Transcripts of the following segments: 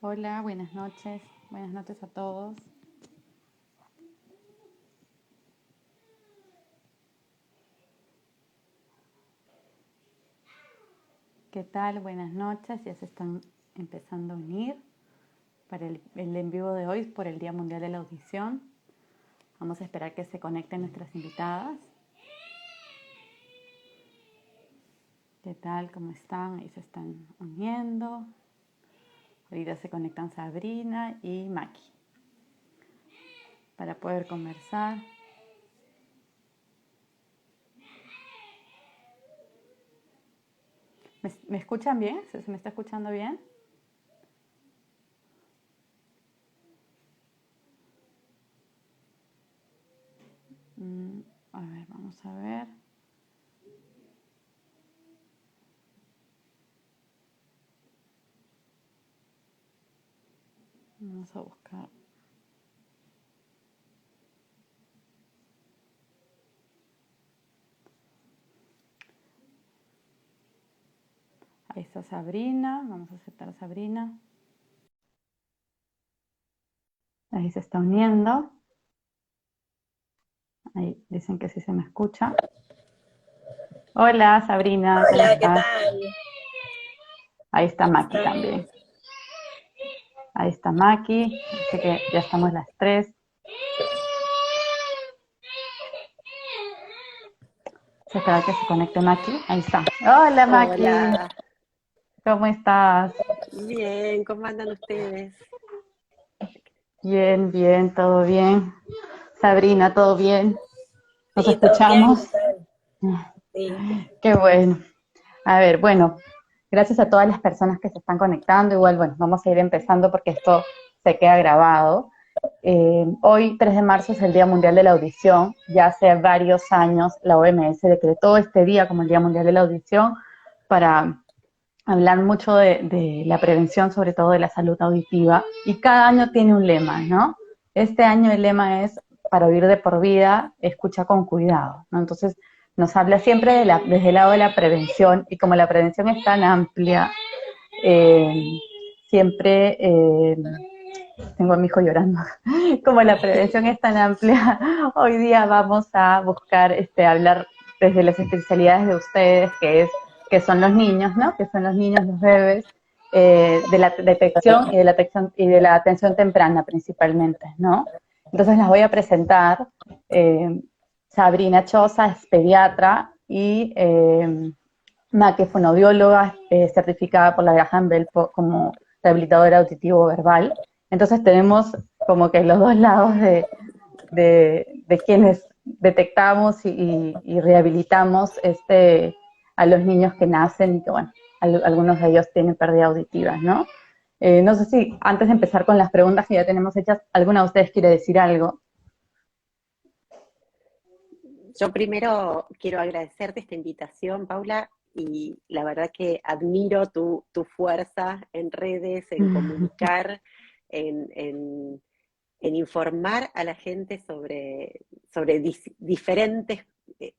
Hola, buenas noches a todos. ¿Qué tal? Buenas noches, ya se están empezando a unir para el en vivo de hoy por el Día Mundial de la Audición. Vamos a esperar que se conecten nuestras invitadas. ¿Qué tal? ¿Cómo están? Ahí se están uniendo. Ahorita se conectan Sabrina y Maki para poder conversar. ¿Me escuchan bien? ¿Se me está escuchando bien? A ver, vamos a ver. Vamos a buscar. Ahí está Sabrina, vamos a aceptar a Sabrina. Ahí se está uniendo. Ahí dicen que sí se me escucha. Hola Sabrina, ¿cómo Hola, ¿qué estás? tal? Ahí está Maki también. Ahí está Maki, así que ya estamos las tres. Se espera que se conecte Maki. Ahí está. Hola Maki, Hola, ¿cómo estás? bien, ¿cómo andan ustedes? Bien, bien, todo bien. Sabrina, ¿todo bien? ¿Nos Sí, todo bien, escuchamos? ¿ustedes? Sí, Qué bueno. A ver, bueno, gracias a todas las personas que se están conectando. Igual, bueno, vamos a ir empezando porque esto se queda grabado. Hoy, 3 de marzo, es el Día Mundial de la Audición. Ya hace varios años la OMS decretó este día como el Día Mundial de la Audición para hablar mucho de la prevención, sobre todo de la salud auditiva. Y cada año tiene un lema, ¿no? Este año el lema es para oír de por vida, escucha con cuidado, ¿no? Entonces, nos habla siempre desde el lado de la prevención, y como la prevención es tan amplia, eh, siempre tengo a mi hijo llorando. Como la prevención es tan amplia, hoy día vamos a buscar hablar desde las especialidades de ustedes, que son los niños, ¿no? Que son los niños, los bebés, de la detección y de la atención temprana principalmente, ¿no? Entonces las voy a presentar. Eh, Sabrina Choza es pediatra y Maque, fonoaudióloga, certificada por la Graham Bell como rehabilitadora auditivo verbal. Entonces tenemos como que los dos lados de quienes detectamos y rehabilitamos a los niños que nacen y que, bueno, algunos de ellos tienen pérdida auditiva, ¿no? No sé si antes de empezar con las preguntas que ya tenemos hechas, ¿alguna de ustedes quiere decir algo? yo primero quiero agradecerte esta invitación, Paula, y la verdad que admiro tu fuerza en redes, en comunicar, en, en- en informar a la gente sobre diferentes eh,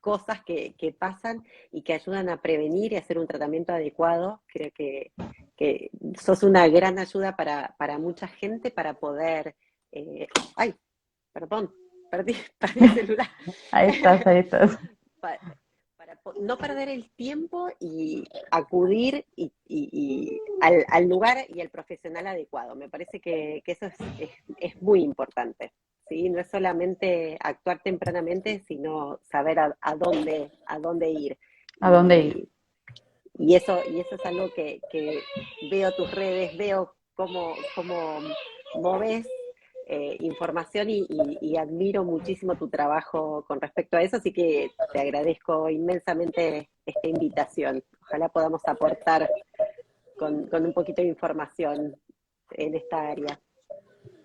cosas que pasan y que ayudan a prevenir y hacer un tratamiento adecuado. Creo que sos una gran ayuda para mucha gente para poder... ay, perdón, perdí el celular. Ahí estás, ahí estás. Pa- para no perder el tiempo y acudir al lugar y al profesional adecuado. Me parece que eso es muy importante. ¿Sí? No es solamente actuar tempranamente, sino saber a dónde ir. ¿A dónde ir? Y, y eso es algo que veo tus redes, veo cómo moves información y admiro muchísimo tu trabajo con respecto a eso, así que te agradezco inmensamente esta invitación. Ojalá podamos aportar con un poquito de información en esta área.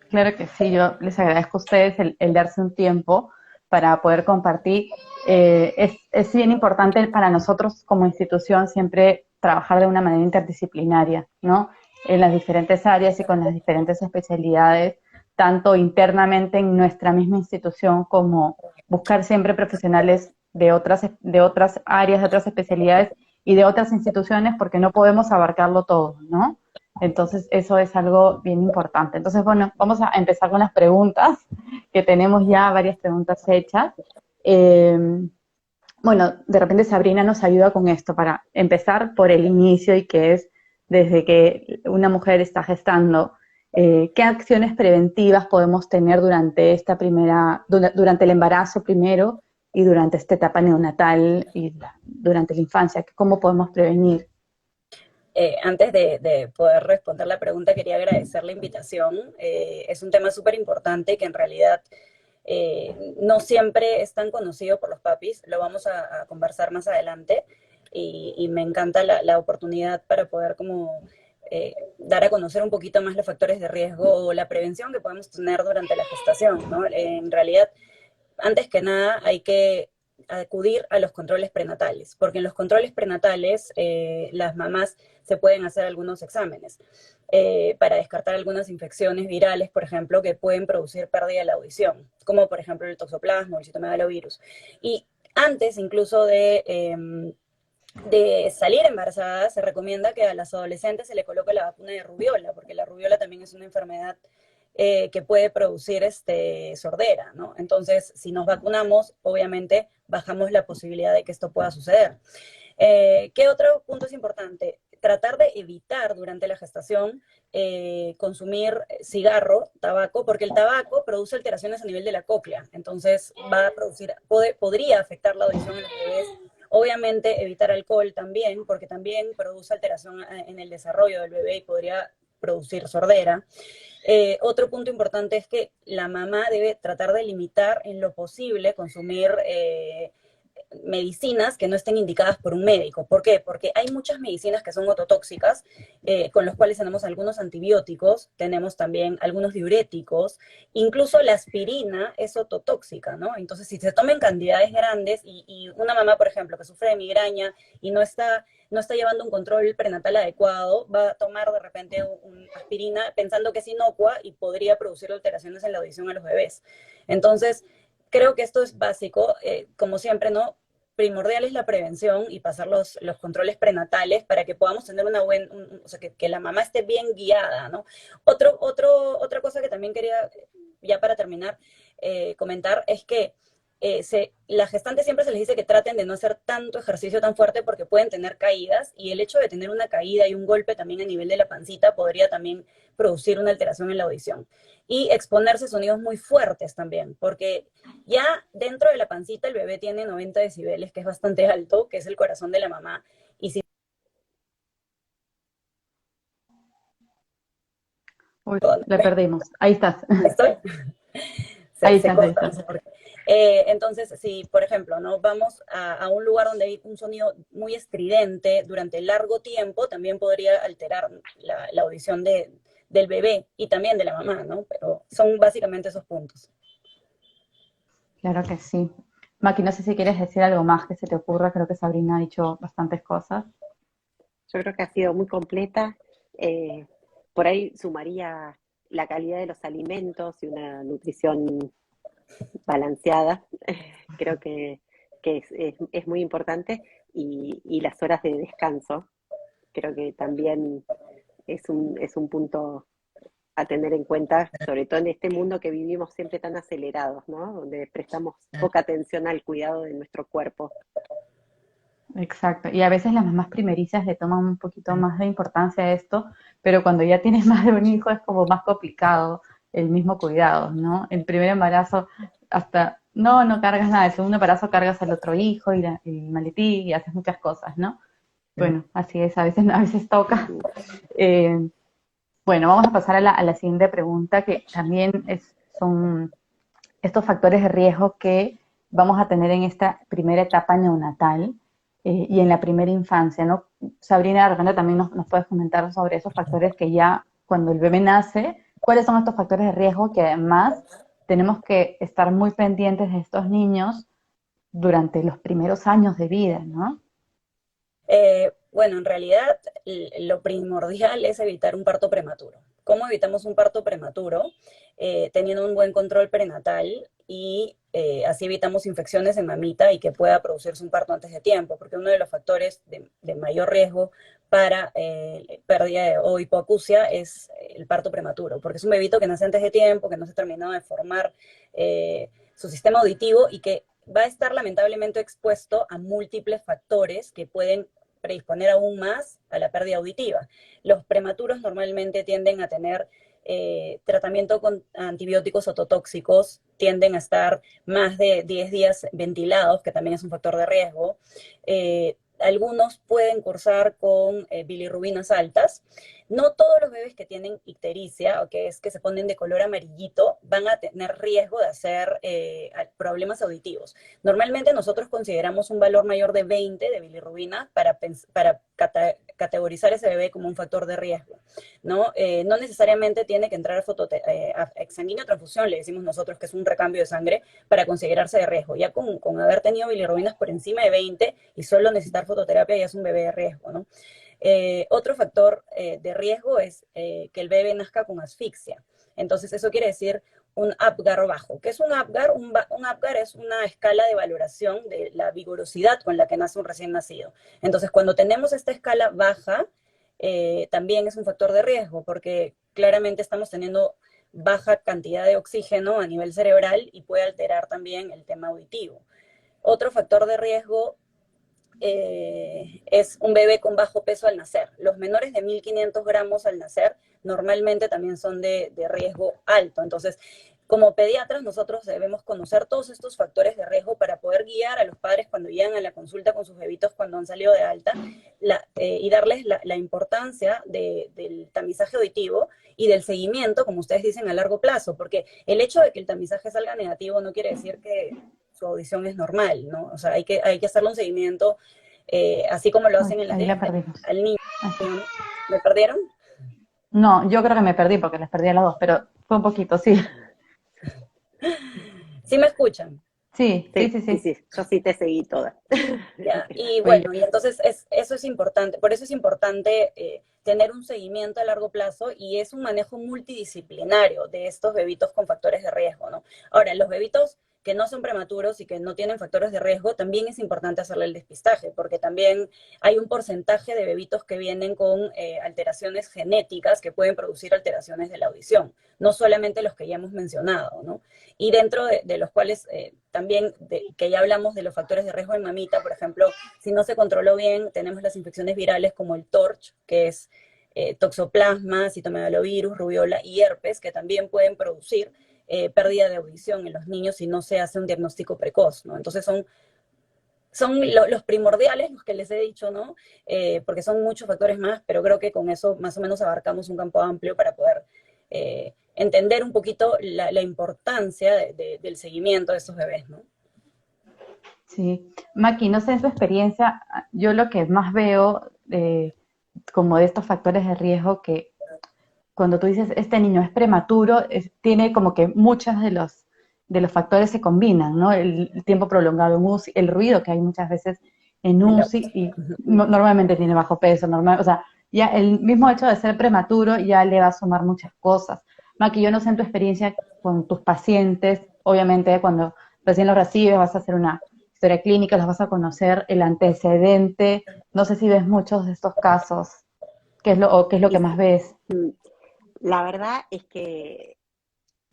Claro que sí, yo les agradezco a ustedes el darse un tiempo para poder compartir. Es bien importante para nosotros como institución siempre trabajar de una manera interdisciplinaria, ¿no? En las diferentes áreas y con las diferentes especialidades, tanto internamente en nuestra misma institución como buscar siempre profesionales de otras áreas, de otras especialidades y de otras instituciones porque no podemos abarcarlo todo, ¿no? Entonces, eso es algo bien importante. Entonces, bueno, vamos a empezar con las preguntas, que tenemos ya varias preguntas hechas. Eh, bueno, de repente Sabrina nos ayuda con esto para empezar por el inicio y que es desde que una mujer está gestando, ¿qué acciones preventivas podemos tener durante esta durante el embarazo primero y durante esta etapa neonatal y durante la infancia? ¿Cómo podemos prevenir? Antes de poder responder la pregunta, quería agradecer la invitación. Es un tema súper importante que en realidad no siempre es tan conocido por los papis. Lo vamos a conversar más adelante y me encanta la oportunidad para poder como dar a conocer un poquito más los factores de riesgo o la prevención que podemos tener durante la gestación, ¿no? En realidad, antes que nada, hay que acudir a los controles prenatales, porque en los controles prenatales las mamás se pueden hacer algunos exámenes para descartar algunas infecciones virales, por ejemplo, que pueden producir pérdida de la audición, como por ejemplo el toxoplasma o el citomegalovirus. Y antes incluso de salir embarazada, se recomienda que a las adolescentes se le coloque la vacuna de rubiola, porque la rubiola también es una enfermedad que puede producir sordera, ¿no? Entonces, si nos vacunamos, obviamente bajamos la posibilidad de que esto pueda suceder. ¿Qué otro punto es importante? Tratar de evitar durante la gestación consumir cigarro, tabaco, porque el tabaco produce alteraciones a nivel de la cóclea, entonces va a producir, podría afectar la audición en los bebés. Obviamente evitar alcohol también, porque también produce alteración en el desarrollo del bebé y podría producir sordera. Otro punto importante es que la mamá debe tratar de limitar en lo posible consumir medicinas que no estén indicadas por un médico. ¿Por qué? Porque hay muchas medicinas que son ototóxicas, con los cuales tenemos algunos antibióticos, tenemos también algunos diuréticos, incluso la aspirina es ototóxica, ¿no? Entonces, si se toma en cantidades grandes y una mamá, por ejemplo, que sufre de migraña y no está llevando un control prenatal adecuado, va a tomar de repente una aspirina pensando que es inocua y podría producir alteraciones en la audición a los bebés. Entonces, creo que esto es básico, como siempre, ¿no? Primordial es la prevención y pasar los controles prenatales para que podamos tener una buena, o sea, que la mamá esté bien guiada, ¿no? Otra cosa que también quería, ya para terminar, comentar es que las gestantes siempre se les dice que traten de no hacer tanto ejercicio tan fuerte porque pueden tener caídas y el hecho de tener una caída y un golpe también a nivel de la pancita podría también producir una alteración en la audición. Y exponerse a sonidos muy fuertes también, porque ya dentro de la pancita el bebé tiene 90 decibeles, que es bastante alto, que es el corazón de la mamá. Y si Uy, le perdimos. Ahí estás. estoy, Ahí se estás, ahí corta, no estás. sé por qué. Entonces, si por ejemplo, ¿no? Vamos a un lugar donde hay un sonido muy estridente durante largo tiempo, también podría alterar la audición del bebé y también de la mamá, ¿no? Pero son básicamente esos puntos. Claro que sí. Maki, no sé si quieres decir algo más que se te ocurra. Creo que Sabrina ha dicho bastantes cosas. Yo creo que ha sido muy completa. Eh, por ahí sumaría la calidad de los alimentos y una nutrición balanceada. Creo que es muy importante. Y las horas de descanso, creo que también es un punto a tener en cuenta, sobre todo en este mundo que vivimos siempre tan acelerados, ¿no? Donde prestamos poca atención al cuidado de nuestro cuerpo. Exacto. Y a veces las mamás primerizas le toman un poquito más de importancia a esto, pero cuando ya tienes más de un hijo es como más complicado el mismo cuidado, ¿no? El primer embarazo hasta, no cargas nada, el segundo embarazo cargas al otro hijo y el maletín y haces muchas cosas, ¿no? Bueno, así es, a veces toca. Eh, bueno, vamos a pasar a a la siguiente pregunta, que también son estos factores de riesgo que vamos a tener en esta primera etapa neonatal y en la primera infancia, ¿no? Sabrina, de repente también nos puedes comentar sobre esos factores que ya cuando el bebé nace, ¿cuáles son estos factores de riesgo que además tenemos que estar muy pendientes de estos niños durante los primeros años de vida, ¿no? Bueno, en realidad lo primordial es evitar un parto prematuro. ¿Cómo evitamos un parto prematuro? Teniendo un buen control prenatal y así evitamos infecciones en mamita y que pueda producirse un parto antes de tiempo, porque uno de los factores de mayor riesgo para pérdida o hipoacusia es el parto prematuro, porque es un bebito que nace antes de tiempo, que no se ha terminado de formar su sistema auditivo y que va a estar lamentablemente expuesto a múltiples factores que pueden predisponer aún más a la pérdida auditiva. Los prematuros normalmente tienden a tener tratamiento con antibióticos ototóxicos, tienden a estar más de 10 días ventilados, que también es un factor de riesgo. Algunos pueden cursar con bilirrubinas altas. No todos los bebés que tienen ictericia, o que es que se ponen de color amarillito, van a tener riesgo de hacer problemas auditivos. Normalmente nosotros consideramos un valor mayor de 20 de bilirrubina para categorizar ese bebé como un factor de riesgo, ¿no? No necesariamente tiene que entrar a exsanguíneo transfusión, le decimos nosotros que es un recambio de sangre, para considerarse de riesgo. Ya con haber tenido bilirrubinas por encima de 20 y solo necesitar fototerapia ya es un bebé de riesgo, ¿no? Otro factor de riesgo es que el bebé nazca con asfixia. Entonces eso quiere decir un APGAR bajo. ¿Qué es un APGAR? Un APGAR es una escala de valoración de la vigorosidad con la que nace un recién nacido. Entonces cuando tenemos esta escala baja, también es un factor de riesgo, porque claramente estamos teniendo baja cantidad de oxígeno a nivel cerebral y puede alterar también el tema auditivo. Otro factor de riesgo es un bebé con bajo peso al nacer. Los menores de 1.500 gramos al nacer normalmente también son de riesgo alto. Entonces, como pediatras, nosotros debemos conocer todos estos factores de riesgo para poder guiar a los padres cuando llegan a la consulta con sus bebitos cuando han salido de alta y darles la importancia del tamizaje auditivo y del seguimiento, como ustedes dicen, a largo plazo, porque el hecho de que el tamizaje salga negativo no quiere decir que su audición es normal, ¿no? O sea, hay que hacerle un seguimiento, así como lo hacen en Ahí la perdimos. al niño, ¿no? ¿Me perdieron? No, yo creo que me perdí porque les perdí a las dos, pero fue un poquito, sí. ¿Sí me escuchan? Sí, sí, sí, Sí, sí. sí, yo sí te seguí toda. Ya, y Oye, bueno, y entonces eso es importante, por eso es importante tener un seguimiento a largo plazo y es un manejo multidisciplinario de estos bebitos con factores de riesgo, ¿no? Ahora, los bebitos que no son prematuros y que no tienen factores de riesgo, también es importante hacerle el despistaje, porque también hay un porcentaje de bebitos que vienen con alteraciones genéticas que pueden producir alteraciones de la audición, no solamente los que ya hemos mencionado, ¿no? Y dentro de los cuales también, que ya hablamos de los factores de riesgo en mamita, por ejemplo, si no se controló bien, tenemos las infecciones virales como el TORCH, que es toxoplasma, citomegalovirus, rubiola y herpes, que también pueden producir pérdida de audición en los niños si no se hace un diagnóstico precoz, ¿no? Entonces son los primordiales, los que les he dicho, ¿no? Porque son muchos factores más, pero creo que con eso más o menos abarcamos un campo amplio para poder entender un poquito la importancia del seguimiento de estos bebés, ¿no? sí. Maki, no sé, en tu experiencia, yo lo que más veo como de estos factores de riesgo que cuando tú dices este niño es prematuro, tiene como que muchos de los factores se combinan, ¿no? El tiempo prolongado en UCI, el ruido que hay muchas veces en UCI y normalmente tiene bajo peso, normal, o sea, ya el mismo hecho de ser prematuro ya le va a sumar muchas cosas. Maki, yo no sé en tu experiencia con tus pacientes, obviamente cuando recién los recibes vas a hacer una historia clínica, los vas a conocer, el antecedente, no sé si ves muchos de estos casos, qué es lo que Y más ves. la verdad es que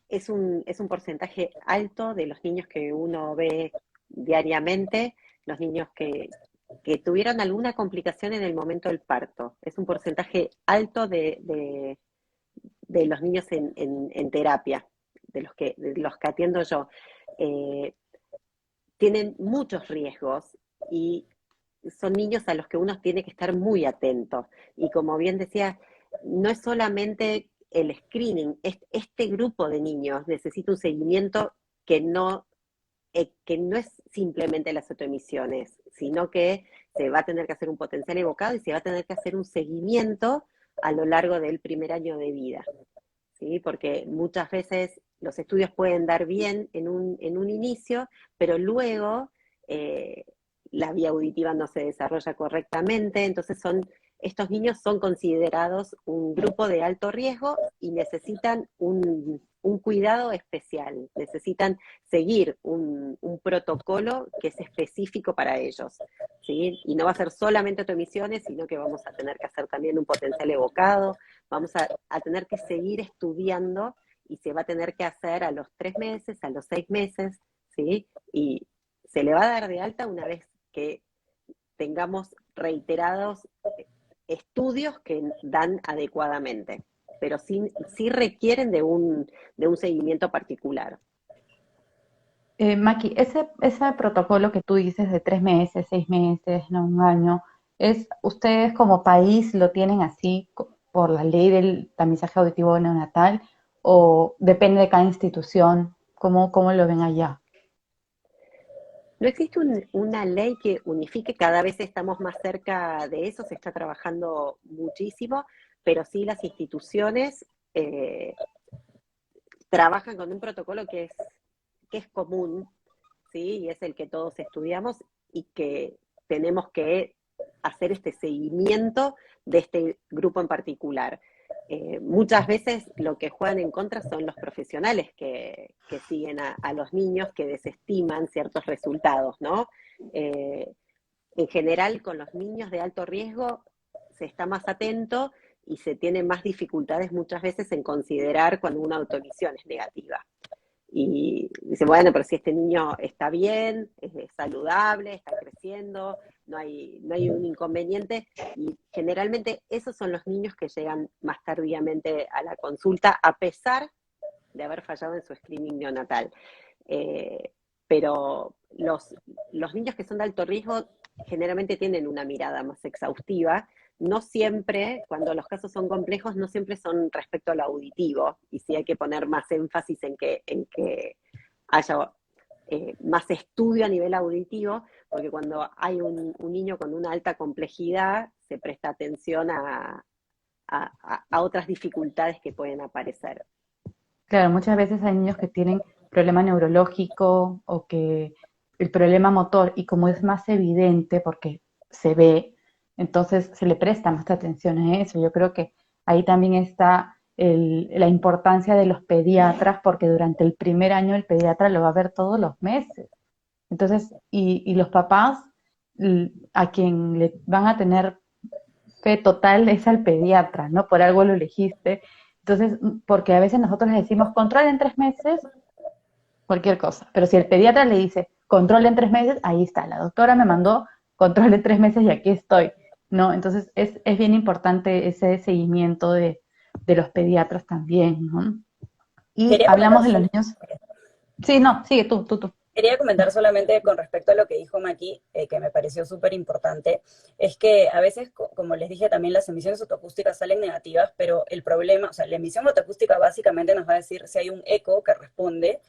es un porcentaje alto de los niños que uno ve diariamente, los niños que tuvieron alguna complicación en el momento del parto. Es un porcentaje alto de los niños en terapia, de los que atiendo yo. Eh, Tienen muchos riesgos y son niños a los que uno tiene que estar muy atento. Y como bien decía, no es solamente el screening, este grupo de niños necesita un seguimiento que no es simplemente las autoemisiones, sino que se va a tener que hacer un potencial evocado y se va a tener que hacer un seguimiento a lo largo del primer año de vida, ¿sí? Porque muchas veces los estudios pueden dar bien en un inicio, pero luego eh, la vía auditiva no se desarrolla correctamente, entonces estos niños son considerados un grupo de alto riesgo y necesitan un un cuidado especial, necesitan seguir un protocolo que es específico para ellos, ¿sí? Y no va a ser solamente autoemisiones, sino que vamos a tener que hacer también un potencial evocado, vamos a tener que seguir estudiando y se va a tener que hacer a los 3 meses, a los 6 meses, ¿sí? Y se le va a dar de alta una vez que tengamos reiterados estudios que dan adecuadamente, pero sí requieren de un seguimiento particular. Maki, ese protocolo que tú dices de 3 meses, 6 meses, no un año, ustedes como país lo tienen así por la ley del tamizaje auditivo neonatal o depende de cada institución? ¿Cómo lo ven allá? No existe una ley que unifique, cada vez estamos más cerca de eso, se está trabajando muchísimo, pero sí las instituciones trabajan con un protocolo que es común, ¿sí? Y es el que todos estudiamos y que tenemos que hacer este seguimiento de este grupo en particular. Muchas veces lo que juegan en contra son los profesionales que siguen a los niños, que desestiman ciertos resultados, ¿no? Eh, en general, con los niños de alto riesgo se está más atento y se tienen más dificultades muchas veces en considerar cuando una autoemisión es negativa. Y dice, bueno, pero si este niño está bien, es saludable, está creciendo, no hay un inconveniente, y generalmente esos son los niños que llegan más tardíamente a la consulta, a pesar de haber fallado en su screening neonatal. Eh, pero los niños que son de alto riesgo generalmente tienen una mirada más exhaustiva. No siempre, cuando los casos son complejos, no siempre son respecto a lo auditivo, y sí hay que poner más énfasis en que haya más estudio a nivel auditivo, porque cuando hay un niño con una alta complejidad, se presta atención a otras dificultades que pueden aparecer. Claro, muchas veces hay niños que tienen problema neurológico o que el problema motor, y como es más evidente porque se ve, entonces se le presta más atención a eso. Yo creo que ahí también está la importancia de los pediatras, porque durante el primer año el pediatra lo va a ver todos los meses. Entonces, y los papás, a quien le van a tener fe total es al pediatra, ¿no? Por algo lo elegiste. Entonces, porque a veces nosotros le decimos control en 3 meses, cualquier cosa. Pero si el pediatra le dice control en 3 meses, ahí está. La doctora me mandó control en 3 meses y aquí estoy, ¿no? Entonces, es bien importante ese seguimiento de los pediatras también, ¿no? Y Quería comentar hablamos de los niños. Sí, no, sigue tú. Quería comentar solamente con respecto a lo que dijo Maki, que me pareció súper importante, es que a veces, como les dije también, las emisiones autoacústicas salen negativas, pero el problema, o sea, la emisión autoacústica básicamente nos va a decir si hay un eco que responde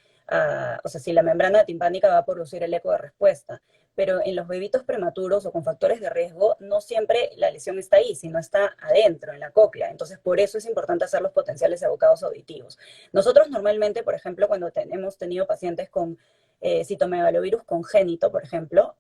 o sea, si la membrana timpánica va a producir el eco de respuesta. Pero en los bebitos prematuros o con factores de riesgo, no siempre la lesión está ahí, sino está adentro, en la cóclea. Entonces, por eso es importante hacer los potenciales evocados auditivos. Nosotros normalmente, por ejemplo, cuando hemos tenido pacientes con citomegalovirus congénito, por ejemplo,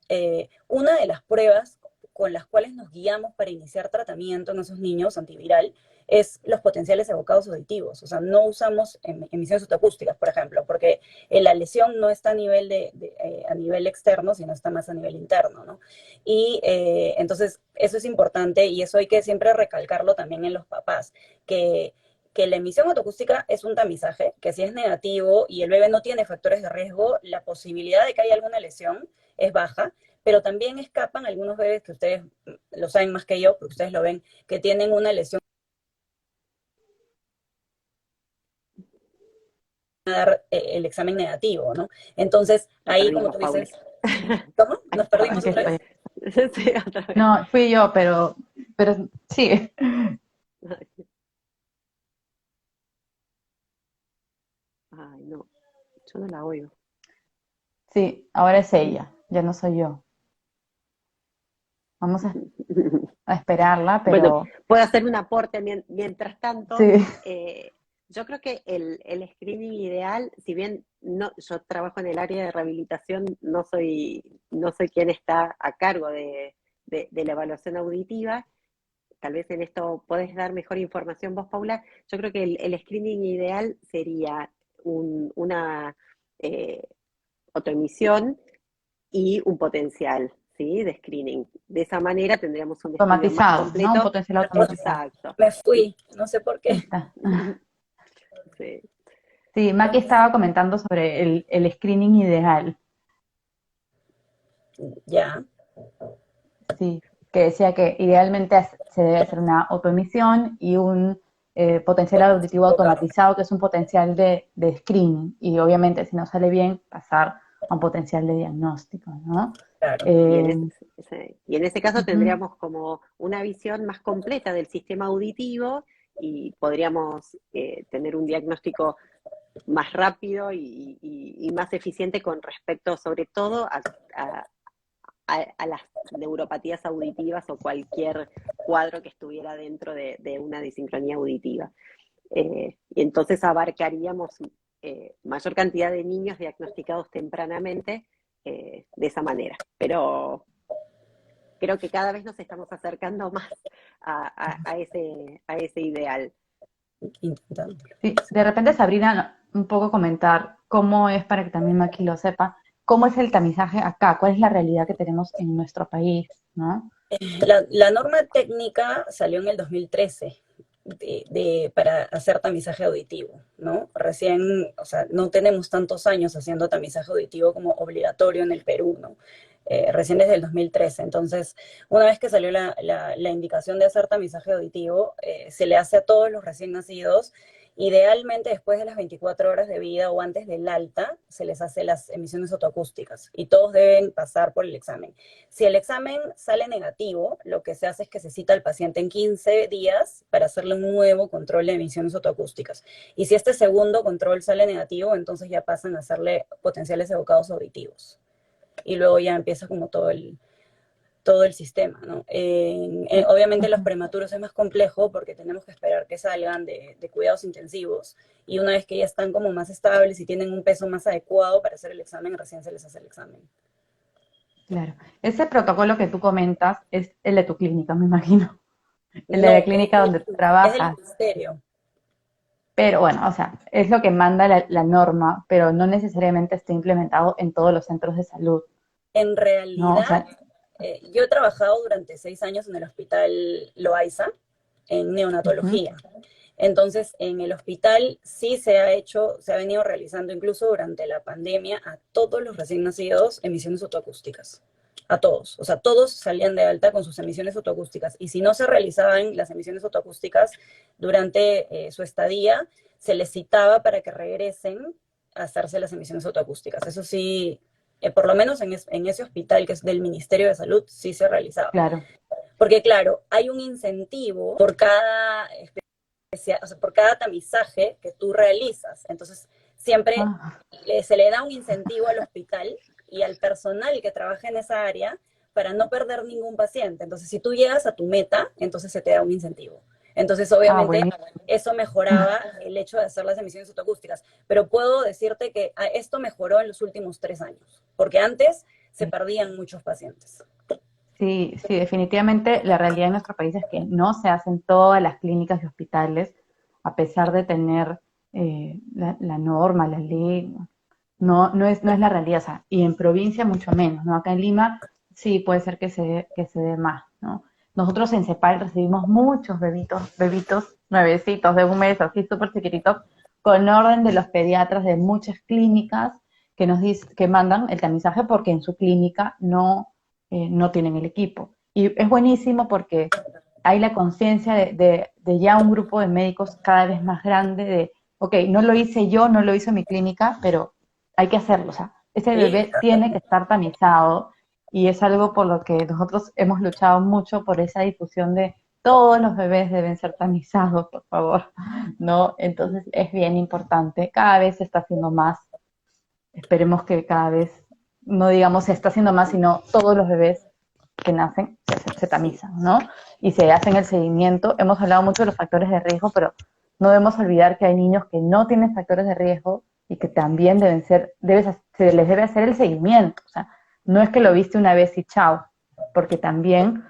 una de las pruebas con las cuales nos guiamos para iniciar tratamiento en esos niños antiviral es los potenciales evocados auditivos. O sea, no usamos emisiones autoacústicas, por ejemplo, porque la lesión no está a nivel externo, sino está más a nivel interno, ¿no? Y entonces eso es importante y eso hay que siempre recalcarlo también en los papás, que la emisión autoacústica es un tamizaje, que si es negativo y el bebé no tiene factores de riesgo, la posibilidad de que haya alguna lesión es baja, pero también escapan algunos bebés que ustedes lo saben más que yo, porque ustedes lo ven, que tienen una lesión a dar el examen negativo, ¿no? Entonces, Te ahí como perdimos, tú Paula. dices, ¿cómo? ¿Nos perdimos Aquí otra estoy. vez? Sí, otra vez. No, fui yo, pero sigue. Ay, no, yo no la oigo. Sí, ahora es ella, ya no soy yo. Vamos a esperarla, Bueno, pero puedo hacer un aporte mientras tanto. sí. Yo creo que el screening ideal, si bien no, yo trabajo en el área de rehabilitación, no soy quien está a cargo de la evaluación auditiva. Tal vez en esto podés dar mejor información vos, Paula. Yo creo que el screening ideal sería una autoemisión y un potencial, ¿sí? De screening. De esa manera tendríamos un estudio más Automatizado, completo. ¿no? Un potencial automatizado. Exacto. Me fui, no sé por Ahí qué. está. Sí. Sí, Maki estaba comentando sobre el screening ideal, Ya, sí, que decía que idealmente se debe hacer una autoemisión y un potencial auditivo automatizado, que es un potencial de screening, y obviamente si no sale bien, pasar a un potencial de diagnóstico, ¿no? claro. Eh, Y en ese caso ujú, tendríamos como una visión más completa del sistema auditivo y podríamos tener un diagnóstico más rápido y más eficiente con respecto sobre todo a- a las neuropatías auditivas o cualquier cuadro que estuviera dentro de una disincronía auditiva. Y entonces abarcaríamos mayor cantidad de niños diagnosticados tempranamente de esa manera. Pero creo que cada vez nos estamos acercando más a ese ideal. Intentando. sí, de repente Sabrina, un poco comentar cómo es, para que también Maki lo sepa, cómo es el tamizaje acá, cuál es la realidad que tenemos en nuestro país, ¿no? La norma técnica salió en el 2013 para hacer tamizaje auditivo, ¿no? Recién, o sea, no tenemos tantos años haciendo tamizaje auditivo como obligatorio en el Perú, ¿no? Recién desde el 2013. Entonces, una vez que salió la indicación de hacer tamizaje auditivo, se le hace a todos los recién nacidos. Idealmente, después de las 24 horas de vida o antes del alta, se les hace las emisiones otoacústicas y todos deben pasar por el examen. Si el examen sale negativo, lo que se hace es que se cita al paciente en 15 días para hacerle un nuevo control de emisiones otoacústicas. Y si este segundo control sale negativo, entonces ya pasan a hacerle potenciales evocados auditivos. Y luego ya empieza como todo el sistema, ¿no? Obviamente los Ujú. prematuros es más complejo porque tenemos que esperar que salgan de cuidados intensivos y una vez que ya están como más estables y tienen un peso más adecuado para hacer el examen, recién se les hace el examen. Claro. Ese protocolo que tú comentas es el de tu clínica, me imagino. El de la No, clínica donde tú es del trabajas. ministerio. Pero bueno, o sea, es lo que manda la norma, pero no necesariamente está implementado en todos los centros de salud, En ¿no? O realidad, sea, yo he trabajado durante 6 años en el hospital Loaiza, en ujú, neonatología. Entonces, en el hospital sí se ha hecho, se ha venido realizando incluso durante la pandemia a todos los recién nacidos emisiones otoacústicas. A todos. O sea, todos salían de alta con sus emisiones otoacústicas. Y si no se realizaban las emisiones otoacústicas durante su estadía, se les citaba para que regresen a hacerse las emisiones otoacústicas. Eso sí, por lo menos en ese hospital que es del Ministerio de Salud, sí se realizaba. claro. Porque claro, hay un incentivo por cada o sea, por cada tamizaje que tú realizas. Entonces, siempre Ah, se le da un incentivo al hospital y al personal que trabaja en esa área para no perder ningún paciente. Entonces, si tú llegas a tu meta, entonces se te da un incentivo. Entonces, obviamente, buenísimo. eso mejoraba el hecho de hacer las emisiones autoacústicas. Pero puedo decirte que esto mejoró en los últimos 3 años, porque antes se perdían muchos pacientes. Sí, sí, definitivamente la realidad en nuestro país es que no se hacen todas las clínicas y hospitales, a pesar de tener la norma, la ley, no es la realidad, o sea, y en provincia mucho menos, ¿no? Acá en Lima sí puede ser que se dé más, ¿no? Nosotros en CEPAL recibimos muchos bebitos, nuevecitos de un mes, así súper chiquititos, con orden de los pediatras de muchas clínicas que nos dicen, que mandan el tamizaje porque en su clínica no tienen el equipo. Y es buenísimo porque hay la conciencia de ya un grupo de médicos cada vez más grande de, ok, no lo hice yo, no lo hizo mi clínica, pero hay que hacerlo. O sea, ese Sí, bebé tiene que estar tamizado y es algo por lo que nosotros hemos luchado mucho por esa difusión de todos los bebés deben ser tamizados, por favor, ¿no? Entonces es bien importante. Cada vez se está haciendo más. Esperemos que cada vez, no digamos se está haciendo más, sino todos los bebés que nacen se tamizan, ¿no? Y se hacen el seguimiento. Hemos hablado mucho de los factores de riesgo, pero no debemos olvidar que hay niños que no tienen factores de riesgo y que también se les debe hacer el seguimiento. O sea, no es que lo viste una vez y chao, porque también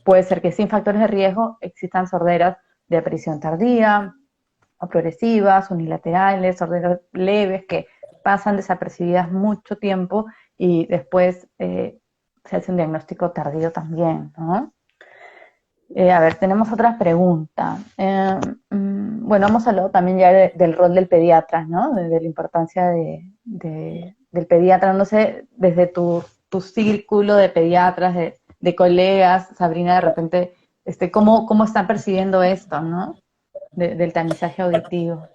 puede ser que sin factores de riesgo existan sorderas de aparición tardía, o progresivas, unilaterales, leves, que pasan desapercibidas mucho tiempo y después se hace un diagnóstico tardío también, ¿no? A ver, tenemos otra pregunta. Bueno, hemos hablado también ya del rol del pediatra, ¿no? De la importancia del pediatra. No sé, desde tu círculo de pediatras, de colegas, Sabrina, de repente, ¿cómo están percibiendo esto, ¿no? Del tamizaje auditivo.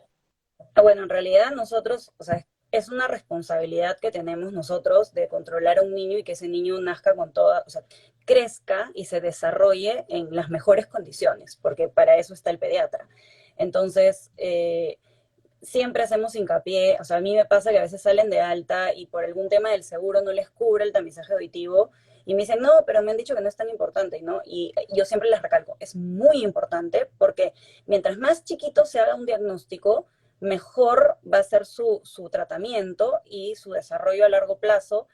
Bueno, en realidad nosotros, o sea, es una responsabilidad que tenemos nosotros de controlar a un niño y que ese niño nazca con toda, o sea, crezca y se desarrolle en las mejores condiciones, porque para eso está el pediatra. Entonces, siempre hacemos hincapié, o sea, a mí me pasa que a veces salen de alta y por algún tema del seguro no les cubre el tamizaje auditivo y me dicen, no, pero me han dicho que no es tan importante, ¿no? Y yo siempre les recalco, es muy importante porque mientras más chiquito se haga un diagnóstico, mejor va a ser su tratamiento y su desarrollo a largo plazo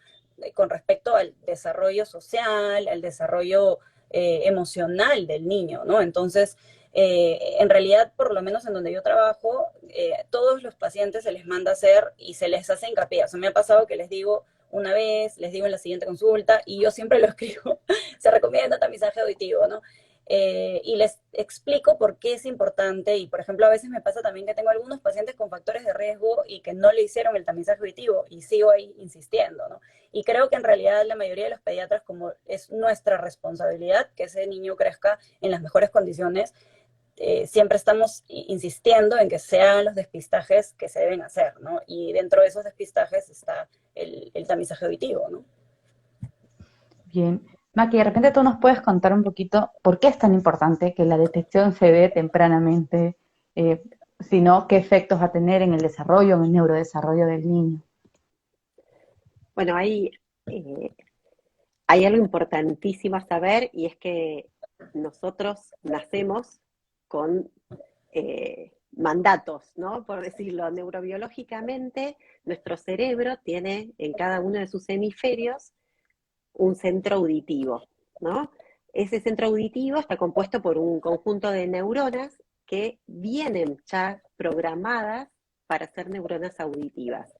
con respecto al desarrollo social, al desarrollo emocional del niño, ¿no? Entonces, en realidad, por lo menos en donde yo trabajo, todos los pacientes se les manda a hacer y se les hace hincapié. O sea, me ha pasado que les digo una vez, les digo en la siguiente consulta, y yo siempre lo escribo, se recomienda tamizaje auditivo, ¿no? Y les explico por qué es importante y, por ejemplo, a veces me pasa también que tengo algunos pacientes con factores de riesgo y que no le hicieron el tamizaje auditivo y sigo ahí insistiendo, ¿no? Y creo que en realidad la mayoría de los pediatras, como es nuestra responsabilidad que ese niño crezca en las mejores condiciones, siempre estamos insistiendo en que sean los despistajes que se deben hacer, ¿no? Y dentro de esos despistajes está el tamizaje auditivo, ¿no? Bien. Maki, de repente tú nos puedes contar un poquito por qué es tan importante que la detección se dé tempranamente, eh, sino qué efectos va a tener en el desarrollo, en el neurodesarrollo del niño. Bueno, hay algo importantísimo a saber y es que nosotros nacemos con mandatos, ¿no? Por decirlo, neurobiológicamente, nuestro cerebro tiene en cada uno de sus hemisferios un centro auditivo, ¿no? Ese centro auditivo está compuesto por un conjunto de neuronas que vienen ya programadas para ser neuronas auditivas.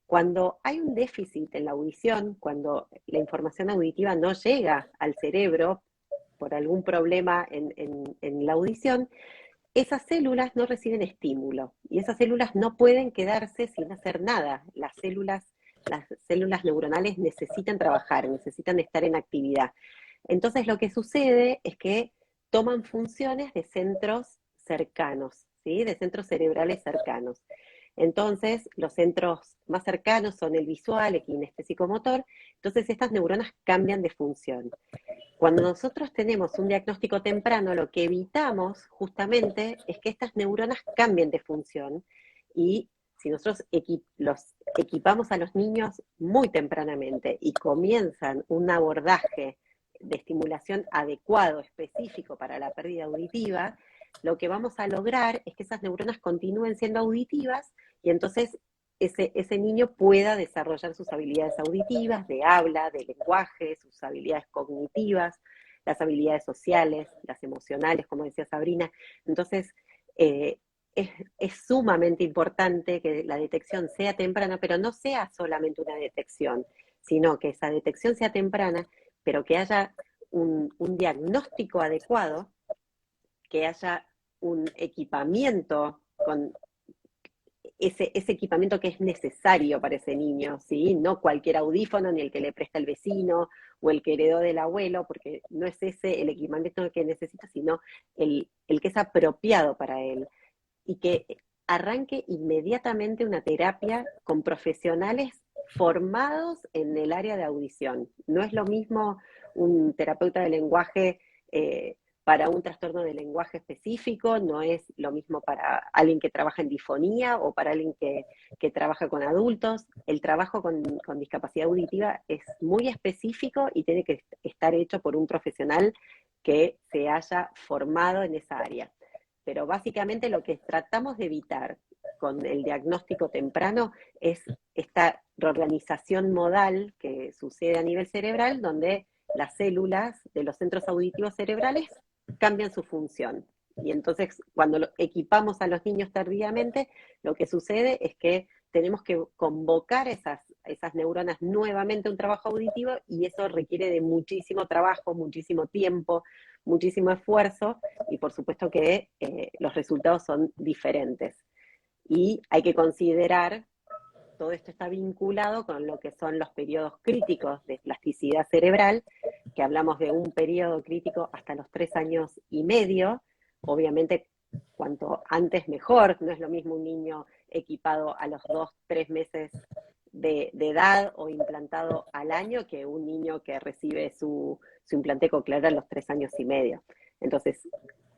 Cuando hay un déficit en la audición, cuando la información auditiva no llega al cerebro por algún problema en la audición, esas células no reciben estímulo y esas células no pueden quedarse sin hacer nada. Las células neuronales necesitan trabajar, necesitan estar en actividad. Entonces lo que sucede es que toman funciones de centros cercanos, ¿sí? De centros cerebrales cercanos. Entonces, los centros más cercanos son el visual, el kinestésico motor. Entonces, estas neuronas cambian de función. Cuando nosotros tenemos un diagnóstico temprano, lo que evitamos justamente es que estas neuronas cambien de función y si nosotros los equipamos a los niños muy tempranamente y comienzan un abordaje de estimulación adecuado, específico para la pérdida auditiva, lo que vamos a lograr es que esas neuronas continúen siendo auditivas y entonces ese niño pueda desarrollar sus habilidades auditivas, de habla, de lenguaje, sus habilidades cognitivas, las habilidades sociales, las emocionales, como decía Sabrina. Entonces, es sumamente importante que la detección sea temprana, pero no sea solamente una detección, sino que esa detección sea temprana, pero que haya un diagnóstico adecuado, que haya un equipamiento con ese equipamiento que es necesario para ese niño, ¿sí? No cualquier audífono, ni el que le presta el vecino o el que heredó del abuelo, porque no es ese el equipamiento que necesita, sino el que es apropiado para él. Y que arranque inmediatamente una terapia con profesionales formados en el área de audición. No es lo mismo un terapeuta de lenguaje para un trastorno de lenguaje específico, no es lo mismo para alguien que trabaja en difonía o para alguien que trabaja con adultos. El trabajo con discapacidad auditiva es muy específico y tiene que estar hecho por un profesional que se haya formado en esa área. Pero básicamente lo que tratamos de evitar con el diagnóstico temprano es esta reorganización modal que sucede a nivel cerebral, donde las células de los centros auditivos cerebrales cambian su función Y entonces, cuando equipamos a los niños tardíamente, lo que sucede es que tenemos que convocar esas neuronas nuevamente a un trabajo auditivo, y eso requiere de muchísimo trabajo, muchísimo tiempo, muchísimo esfuerzo, y por supuesto que los resultados son diferentes. Y hay que considerar, todo esto está vinculado con lo que son los periodos críticos de plasticidad cerebral, que hablamos de un periodo crítico hasta los 3 años y medio. Obviamente, cuanto antes mejor. No es lo mismo un niño equipado a los 2, 3 meses de edad o implantado al año que un niño que recibe su implante coclear a los 3 años y medio. Entonces,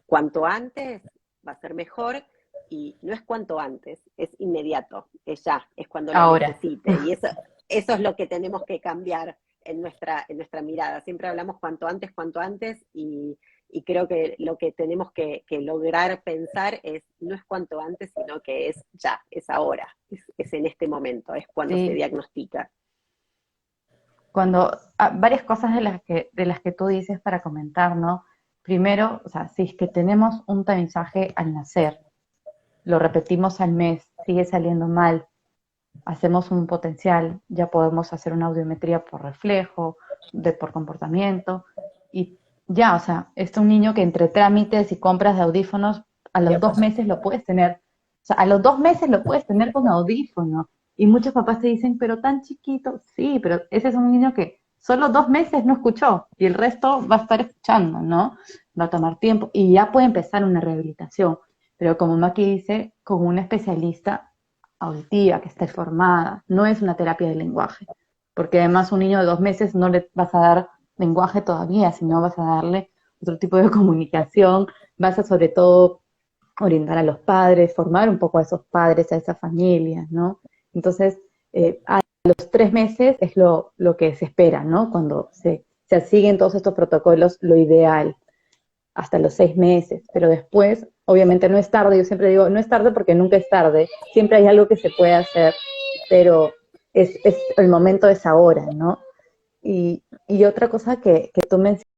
cuanto antes va a ser mejor, y no es cuanto antes, es inmediato, es ya, es cuando lo Ahora. necesite. Y eso es lo que tenemos que cambiar en nuestra mirada. Siempre hablamos cuanto antes, y creo que lo que tenemos que lograr pensar no es cuanto antes, sino que es ya, es ahora, es en este momento, es cuando se diagnostica. Varias cosas de las que tú dices para comentar, ¿no? Primero, o sea, si es que tenemos un tamizaje al nacer, lo repetimos al mes, sigue saliendo mal, hacemos un potencial, ya podemos hacer una audiometría por reflejo, por comportamiento, y ya, o sea, es un niño que entre trámites y compras de audífonos, a los 2 meses lo puedes tener, o sea, a los 2 meses lo puedes tener con audífono, y muchos papás te dicen, pero tan chiquito, sí, pero ese es un niño que solo 2 meses no escuchó, y el resto va a estar escuchando, ¿no? Va a tomar tiempo, y ya puede empezar una rehabilitación, pero como Maki dice, con un especialista auditiva, que esté formada, no es una terapia de lenguaje, porque además un niño de 2 meses no le vas a dar lenguaje todavía, sino vas a darle otro tipo de comunicación, vas a sobre todo orientar a los padres, formar un poco a esos padres, a esas familias, ¿no? Entonces, a los 3 meses es lo que se espera, ¿no? Cuando se siguen todos estos protocolos, lo ideal, hasta los 6 meses, pero después, obviamente no es tarde, yo siempre digo, no es tarde porque nunca es tarde, siempre hay algo que se puede hacer, pero el momento es ahora, ¿no? Y otra cosa que tú mencionas,